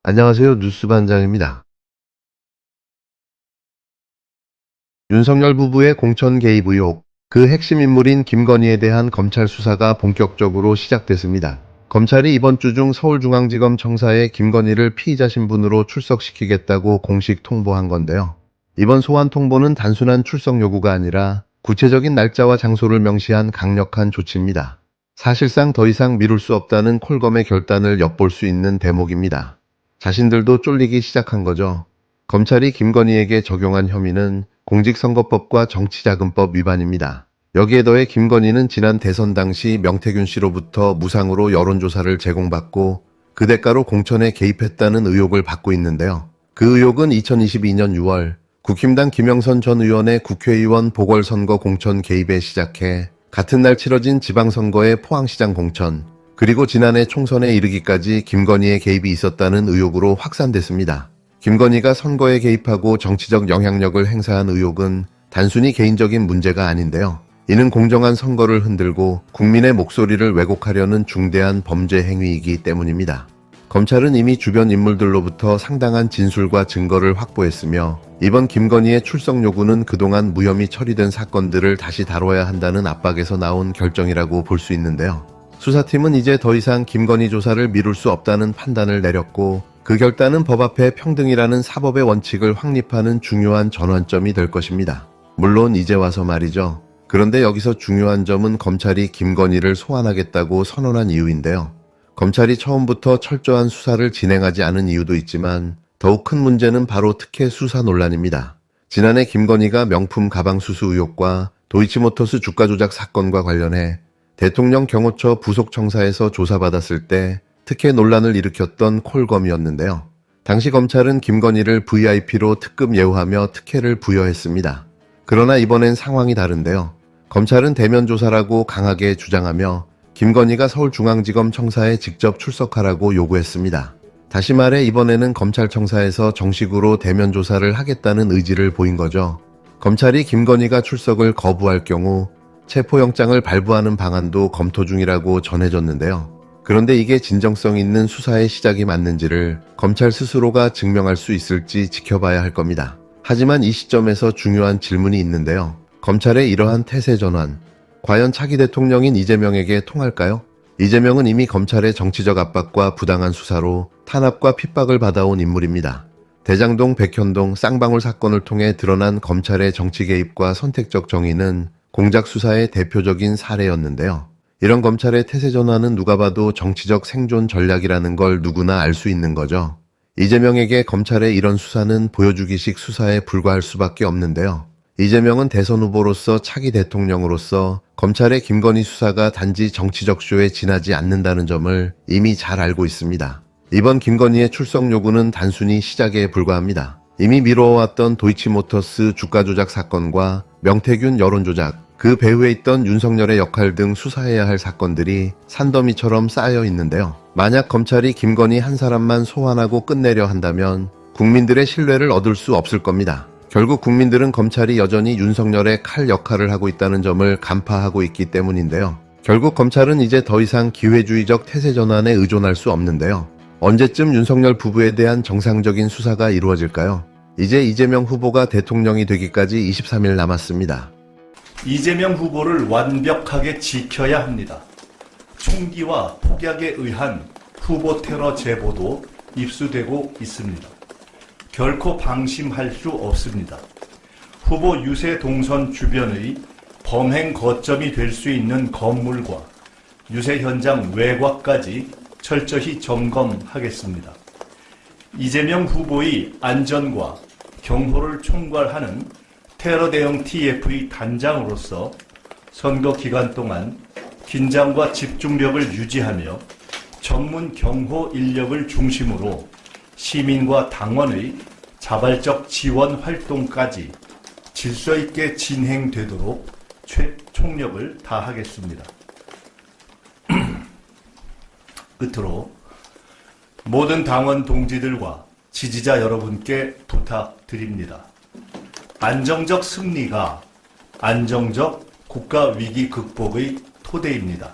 안녕하세요. 뉴스반장입니다. 윤석열 부부의 공천 개입 의혹, 그 핵심 인물인 김건희에 대한 검찰 수사가 본격적으로 시작됐습니다. 검찰이 이번 주 중 서울중앙지검 청사에 김건희를 피의자 신분으로 출석시키겠다고 공식 통보한 건데요. 이번 소환 통보는 단순한 출석 요구가 아니라 구체적인 날짜와 장소를 명시한 강력한 조치입니다. 사실상 더 이상 미룰 수 없다는 콜검의 결단을 엿볼 수 있는 대목입니다. 자신들도 쫄리기 시작한 거죠. 검찰이 김건희에게 적용한 혐의는 공직선거법과 정치자금법 위반입니다. 여기에 더해 김건희는 지난 대선 당시 명태균 씨로부터 무상으로 여론조사를 제공받고 그 대가로 공천에 개입했다는 의혹을 받고 있는데요. 그 의혹은 2022년 6월 국힘당 김영선 전 의원의 국회의원 보궐선거 공천 개입에 시작해 같은 날 치러진 지방선거의 포항시장 공천, 그리고 지난해 총선에 이르기까지 김건희의 개입이 있었다는 의혹으로 확산됐습니다. 김건희가 선거에 개입하고 정치적 영향력을 행사한 의혹은 단순히 개인적인 문제가 아닌데요. 이는 공정한 선거를 흔들고 국민의 목소리를 왜곡하려는 중대한 범죄 행위이기 때문입니다. 검찰은 이미 주변 인물들로부터 상당한 진술과 증거를 확보했으며 이번 김건희의 출석 요구는 그동안 무혐의 처리된 사건들을 다시 다뤄야 한다는 압박에서 나온 결정이라고 볼 수 있는데요. 수사팀은 이제 더 이상 김건희 조사를 미룰 수 없다는 판단을 내렸고 그 결단은 법 앞에 평등이라는 사법의 원칙을 확립하는 중요한 전환점이 될 것입니다. 물론 이제 와서 말이죠. 그런데 여기서 중요한 점은 검찰이 김건희를 소환하겠다고 선언한 이유인데요. 검찰이 처음부터 철저한 수사를 진행하지 않은 이유도 있지만 더욱 큰 문제는 바로 특혜 수사 논란입니다. 지난해 김건희가 명품 가방 수수 의혹과 도이치모터스 주가 조작 사건과 관련해 대통령 경호처 부속청사에서 조사받았을 때 특혜 논란을 일으켰던 콜검이었는데요. 당시 검찰은 김건희를 VIP로 특급 예우하며 특혜를 부여했습니다. 그러나 이번엔 상황이 다른데요. 검찰은 대면 조사라고 강하게 주장하며 김건희가 서울중앙지검 청사에 직접 출석하라고 요구했습니다. 다시 말해 이번에는 검찰청사에서 정식으로 대면 조사를 하겠다는 의지를 보인 거죠. 검찰이 김건희가 출석을 거부할 경우 체포영장을 발부하는 방안도 검토 중이라고 전해졌는데요. 그런데 이게 진정성 있는 수사의 시작이 맞는지를 검찰 스스로가 증명할 수 있을지 지켜봐야 할 겁니다. 하지만 이 시점에서 중요한 질문이 있는데요. 검찰의 이러한 태세 전환, 과연 차기 대통령인 이재명에게 통할까요? 이재명은 이미 검찰의 정치적 압박과 부당한 수사로 탄압과 핍박을 받아온 인물입니다. 대장동, 백현동, 쌍방울 사건을 통해 드러난 검찰의 정치 개입과 선택적 정의는 공작 수사의 대표적인 사례였는데요. 이런 검찰의 태세 전환은 누가 봐도 정치적 생존 전략이라는 걸 누구나 알 수 있는 거죠. 이재명에게 검찰의 이런 수사는 보여주기식 수사에 불과할 수밖에 없는데요. 이재명은 대선 후보로서 차기 대통령으로서 검찰의 김건희 수사가 단지 정치적 쇼에 지나지 않는다는 점을 이미 잘 알고 있습니다. 이번 김건희의 출석 요구는 단순히 시작에 불과합니다. 이미 미뤄왔던 도이치모터스 주가 조작 사건과 명태균 여론조작, 그 배후에 있던 윤석열의 역할 등 수사해야 할 사건들이 산더미처럼 쌓여 있는데요. 만약 검찰이 김건희 한 사람만 소환하고 끝내려 한다면 국민들의 신뢰를 얻을 수 없을 겁니다. 결국 국민들은 검찰이 여전히 윤석열의 칼 역할을 하고 있다는 점을 간파하고 있기 때문인데요. 결국 검찰은 이제 더 이상 기회주의적 태세 전환에 의존할 수 없는데요. 언제쯤 윤석열 부부에 대한 정상적인 수사가 이루어질까요? 이제 이재명 후보가 대통령이 되기까지 23일 남았습니다. 이재명 후보를 완벽하게 지켜야 합니다. 총기와 폭약에 의한 후보 테러 제보도 입수되고 있습니다. 결코 방심할 수 없습니다. 후보 유세 동선 주변의 범행 거점이 될 수 있는 건물과 유세 현장 외곽까지 철저히 점검하겠습니다. 이재명 후보의 안전과 경호를 총괄하는 테러 대응 TF의 단장으로서 선거 기간 동안 긴장과 집중력을 유지하며 전문 경호 인력을 중심으로 시민과 당원의 자발적 지원 활동까지 질서 있게 진행되도록 최총력을 다하겠습니다. 끝으로 모든 당원 동지들과 지지자 여러분께 부탁드립니다. 안정적 승리가 안정적 국가 위기 극복의 토대입니다.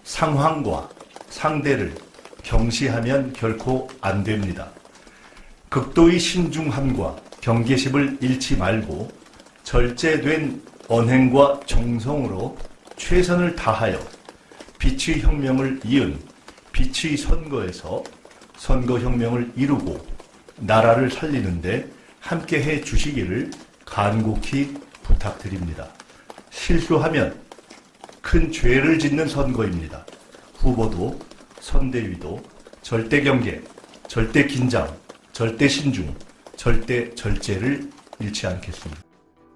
상황과 상대를 경시하면 결코 안 됩니다. 극도의 신중함과 경계심을 잃지 말고 절제된 언행과 정성으로 최선을 다하여 빛의 혁명을 이은 빛의 선거에서 선거혁명을 이루고 나라를 살리는데 함께해 주시기를 간곡히 부탁드립니다. 실수하면 큰 죄를 짓는 선거입니다. 후보도 선대위도 절대 경계, 절대 긴장, 절대 신중, 절대 절제를 잃지 않겠습니다.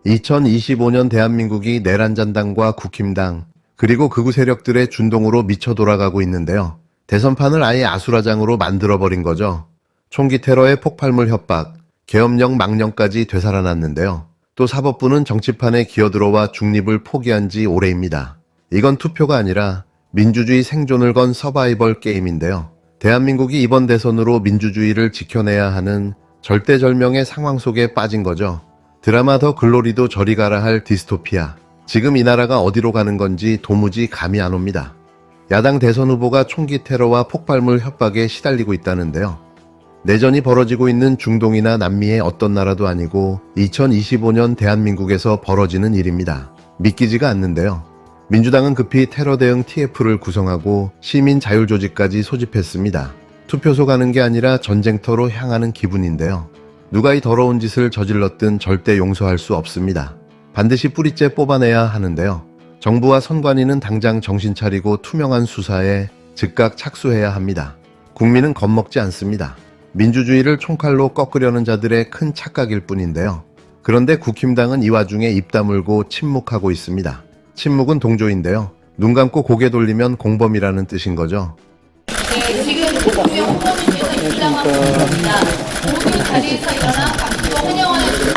2025년 대한민국이 내란잔당과 국힘당 그리고 극우 세력들의 준동으로 미쳐 돌아가고 있는데요. 대선판을 아예 아수라장으로 만들어버린 거죠. 총기 테러의 폭발물 협박, 계엄령 망령까지 되살아났는데요. 또 사법부는 정치판에 기어들어와 중립을 포기한 지 오래입니다. 이건 투표가 아니라 민주주의 생존을 건 서바이벌 게임인데요. 대한민국이 이번 대선으로 민주주의를 지켜내야 하는 절대절명의 상황 속에 빠진 거죠. 드라마 더 글로리도 저리 가라 할 디스토피아. 지금 이 나라가 어디로 가는 건지 도무지 감이 안 옵니다. 야당 대선 후보가 총기 테러와 폭발물 협박에 시달리고 있다는데요. 내전이 벌어지고 있는 중동이나 남미의 어떤 나라도 아니고 2025년 대한민국에서 벌어지는 일입니다. 믿기지가 않는데요. 민주당은 급히 테러 대응 TF를 구성하고 시민 자율 조직까지 소집했습니다. 투표소 가는 게 아니라 전쟁터로 향하는 기분인데요. 누가 이 더러운 짓을 저질렀든 절대 용서할 수 없습니다. 반드시 뿌리째 뽑아내야 하는데요. 정부와 선관위는 당장 정신 차리고 투명한 수사에 즉각 착수해야 합니다. 국민은 겁먹지 않습니다. 민주주의를 총칼로 꺾으려는 자들의 큰 착각일 뿐인데요. 그런데 국힘당은 이 와중에 입 다물고 침묵하고 있습니다. 침묵은 동조인데요. 눈 감고 고개 돌리면 공범이라는 뜻인 거죠. 네, 지금 대통령 후보님께서 입장하고 있습니다. 모두 자리에서 일어나 박수와 환영하는 분들.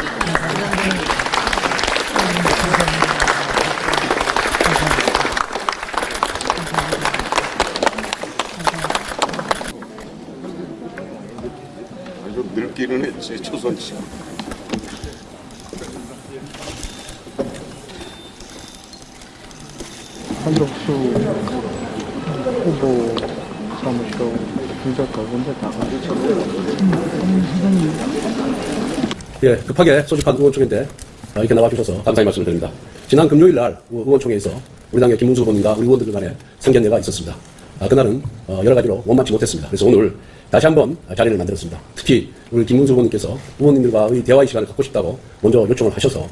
좀 늙기는 했지 조선치. 한덕수 후보 사무소 분석가 먼저 나가주시죠. 예, 급하게 소집한 의원총회인데 이렇게 나와주셔서 감사의 말씀을 드립니다. 지난 금요일 날 의원총회에서 우리 당의 김문수 후보님과 우리 의원들 간에 상견례가 있었습니다. 그날은 여러 가지로 원만치 못했습니다. 그래서 오늘 다시 한번 자리를 만들었습니다. 특히 우리 김문수 후보님께서 의원님들과의 대화의 시간을 갖고 싶다고 먼저 요청을 하셔서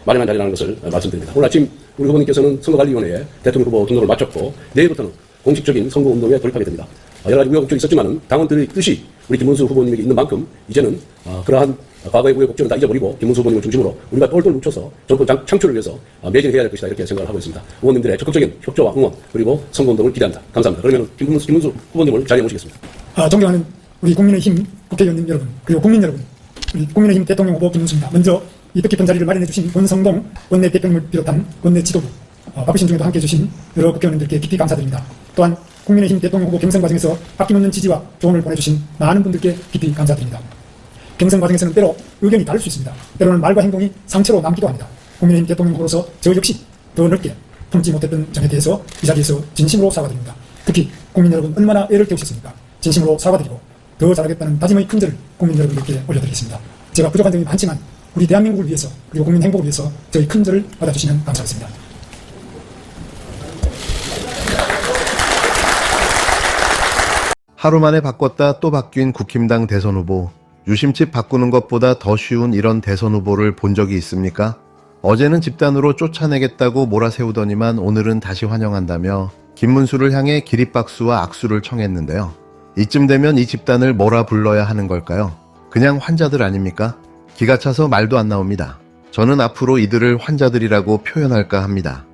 마련한 자리라는 것을 말씀드립니다. 오늘 아침 우리 후보님께서는 선거관리위원회에 대통령 후보 등록을 마쳤고 내일부터는 공식적인 선거운동에 돌입하게 됩니다. 여러 가지 우여곡절이 있었지만 당원들의 뜻이 우리 김문수 후보님에게 있는 만큼 이제는 그러한 과거의 우여곡절은 다 잊어버리고 김문수 후보님을 중심으로 우리가 똘똘 뭉쳐서 정권 창출을 위해서 매진해야 될 것이다 이렇게 생각을 하고 있습니다. 의원님들의 적극적인 협조와 응원 그리고 선거운동을 기대합니다. 감사합니다. 그러면 김문수 후보님을 자리에 모시겠습니다. 존경하는 우리 국민의힘 국회의원님 여러분, 그리고 국민 여러분, 우리 국민의힘 대통령 후보 김문수입니다. 먼저 이 뜻깊은 자리를 마련해주신 권성동 원내대표님을 비롯한 원내 지도부, 바쁘신 중에도 함께해 주신 여러 국회의원님들께 깊이 감사드립니다. 또한 국민의힘 대통령 후보 경선 과정에서 아낌없는 지지와 조언을 보내주신 많은 분들께 깊이 감사드립니다. 경선 과정에서는 때로 의견이 다를 수 있습니다. 때로는 말과 행동이 상처로 남기도 합니다. 국민의힘 대통령 후보로서 저 역시 더 넓게 품지 못했던 점에 대해서 이 자리에서 진심으로 사과드립니다. 특히 국민 여러분 얼마나 애를 태우셨습니까? 진심으로 사과드리고 더 잘하겠다는 다짐의 큰절을 국민 여러분들께 올려드리겠습니다. 제가 부족한 점이 많지만 우리 대한민국을 위해서 그리고 국민 행복을 위해서 저희 큰절을 받아주시면 감사하겠습니다. 하루 만에 바꿨다 또 바뀐 국힘당 대선 후보. 유심칩 바꾸는 것보다 더 쉬운 이런 대선 후보를 본 적이 있습니까? 어제는 집단으로 쫓아내겠다고 몰아세우더니만 오늘은 다시 환영한다며 김문수를 향해 기립박수와 악수를 청했는데요. 이쯤 되면 이 집단을 뭐라 불러야 하는 걸까요? 그냥 환자들 아닙니까? 기가 차서 말도 안 나옵니다. 저는 앞으로 이들을 환자들이라고 표현할까 합니다.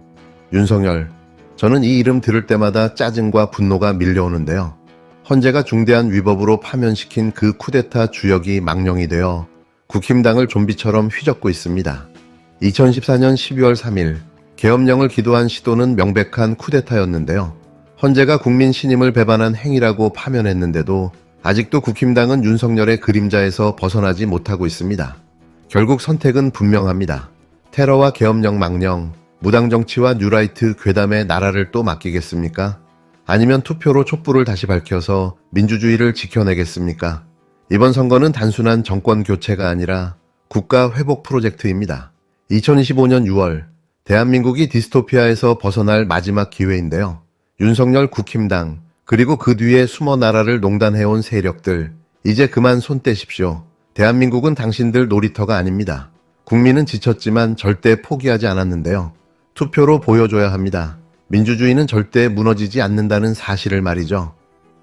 윤석열, 저는 이 이름 들을 때마다 짜증과 분노가 밀려오는데요. 헌재가 중대한 위법으로 파면시킨 그 쿠데타 주역이 망령이 되어 국힘당을 좀비처럼 휘젓고 있습니다. 2014년 12월 3일 계엄령을 기도한 시도는 명백한 쿠데타였는데요. 헌재가 국민 신임을 배반한 행위라고 파면했는데도 아직도 국힘당은 윤석열의 그림자에서 벗어나지 못하고 있습니다. 결국 선택은 분명합니다. 테러와 계엄령 망령, 무당정치와 뉴라이트 괴담에 나라를 또 맡기겠습니까? 아니면 투표로 촛불을 다시 밝혀서 민주주의를 지켜내겠습니까? 이번 선거는 단순한 정권 교체가 아니라 국가 회복 프로젝트입니다. 2025년 6월 대한민국이 디스토피아에서 벗어날 마지막 기회인데요. 윤석열 국힘당 그리고 그 뒤에 숨어 나라를 농단해온 세력들 이제 그만 손 떼십시오. 대한민국은 당신들 놀이터가 아닙니다. 국민은 지쳤지만 절대 포기하지 않았는데요. 투표로 보여줘야 합니다. 민주주의는 절대 무너지지 않는다는 사실을 말이죠.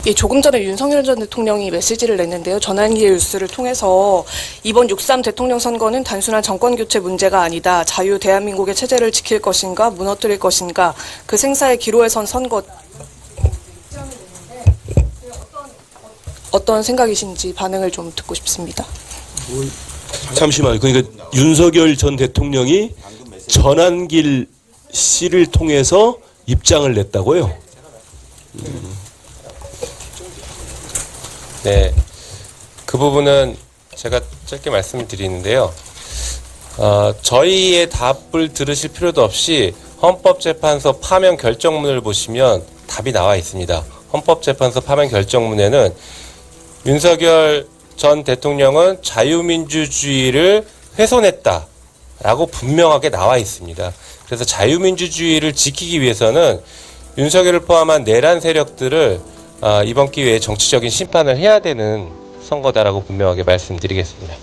예, 조금 전에 윤석열 전 대통령이 메시지를 냈는데요. 전환기의 뉴스를 통해서 이번 6.3 대통령 선거는 단순한 정권 교체 문제가 아니다. 자유 대한민국의 체제를 지킬 것인가 무너뜨릴 것인가 그 생사의 기로에 선 선거. 어떤 생각이신지 반응을 좀 듣고 싶습니다. 잠시만요. 그러니까 윤석열 전 대통령이 전환길 씨를 통해서 입장을 냈다고요? 네, 그 부분은 제가 짧게 말씀을 드리는데요. 저희의 답을 들으실 필요도 없이 헌법재판소 파면 결정문을 보시면 답이 나와 있습니다. 헌법재판소 파면 결정문에는 윤석열 전 대통령은 자유민주주의를 훼손했다라고 분명하게 나와 있습니다. 그래서 자유민주주의를 지키기 위해서는 윤석열을 포함한 내란 세력들을 이번 기회에 정치적인 심판을 해야 되는 선거다라고 분명하게 말씀드리겠습니다.